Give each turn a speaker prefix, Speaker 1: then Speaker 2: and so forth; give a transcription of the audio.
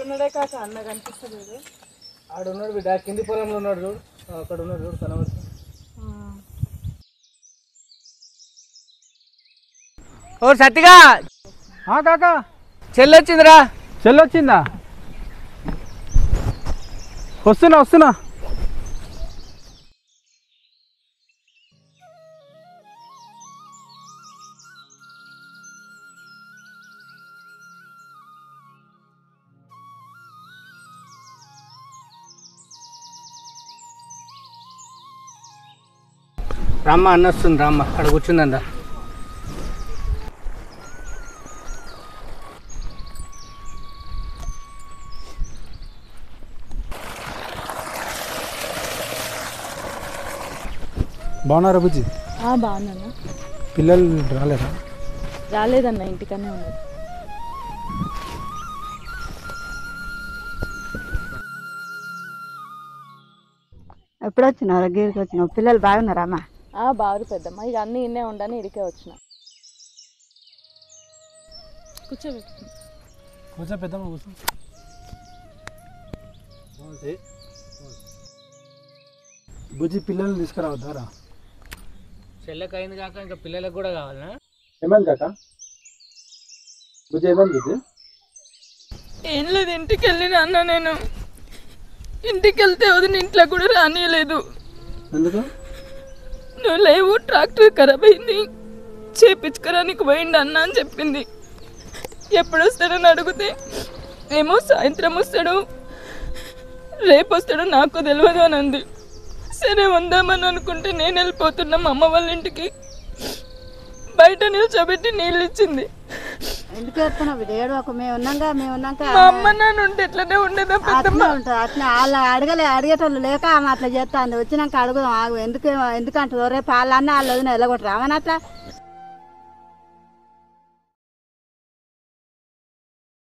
Speaker 1: ఉన్నాడే కాక అన్న కనిపిస్తలేదు. ఆడున్నాడు బిడ్డ, కింది పొలంలో ఉన్నాడు చూడు, అక్కడ ఉన్నాడు చూడు కనబడుతుంది. ఓ సత్తిగా
Speaker 2: కాకా
Speaker 1: చెల్లొచ్చిందిరా.
Speaker 2: చెల్లొచ్చిందా? వస్తున్నా.
Speaker 1: రమ్మ అన్న వస్తుంది, రమ్మ అక్కడ కూర్చుందా.
Speaker 2: బాగున్నారా బుజ్జి?
Speaker 3: బాగున్నాను.
Speaker 2: పిల్లలు రాలేదా?
Speaker 3: రాలేదన్న, ఇంటికనే ఉన్నారు.
Speaker 4: ఎప్పుడు వచ్చినావు? దగ్గరికి వచ్చినావు. పిల్లలు బాగున్నారా అమ్మా?
Speaker 3: బాగురు పెద్దమ్మ. ఇక అన్నీ ఇన్నే ఉండని ఇడికే వచ్చిన.
Speaker 2: కూర్చో పెద్దమ్మ, కూర్చో. బుజ్జి పిల్లల్ని తీసుకురావద్దారా?
Speaker 1: చెల్లెకి అయింది కాక ఇంకా పిల్లలకు కూడా కావాలనా?
Speaker 2: ఏమైంది కాక? బుజ్జి ఏమైంది బుజ్జి?
Speaker 3: ఏం లేదు, ఇంటికి వెళ్ళిన అన్న. నేను ఇంటికి వెళ్తే వదిన ఇంట్లో కూడా రానియలేదు.
Speaker 2: ఎందుకు?
Speaker 3: నువ్వు లేవు, ట్రాక్టర్ ఖరాబ్ అయింది, చేపించుకోరానికి పోయిండు అన్న అని చెప్పింది. ఎప్పుడు వస్తాడని అడిగితే ఏమో సాయంత్రం వస్తాడు, రేపు వస్తాడు, నాకు తెలియదు అని అంది. సరే ఉందామని అనుకుంటే నేను వెళ్ళిపోతున్నా మా అమ్మ వాళ్ళ ఇంటికి. బయట నిల్చోబెట్టి నీళ్ళు ఇచ్చింది.
Speaker 4: ఎందుకు చెప్తున్నావు? ఏడవకు, మేము ఉన్నాక
Speaker 3: మా అమ్మ నాన్న ఉంటే ఎట్లనే ఉండేదా పెద్దమ్మ?
Speaker 4: అట్లా వాళ్ళు అడిగేటోళ్ళు లేక ఆమె అట్లా చేస్తాంది. వచ్చినాక అడుగుదాం ఆగు. ఎందుకంటే రేపు వాళ్ళన్న వాళ్ళు వదిన వెళ్ళగొట్టరు ఆమెను అట్లా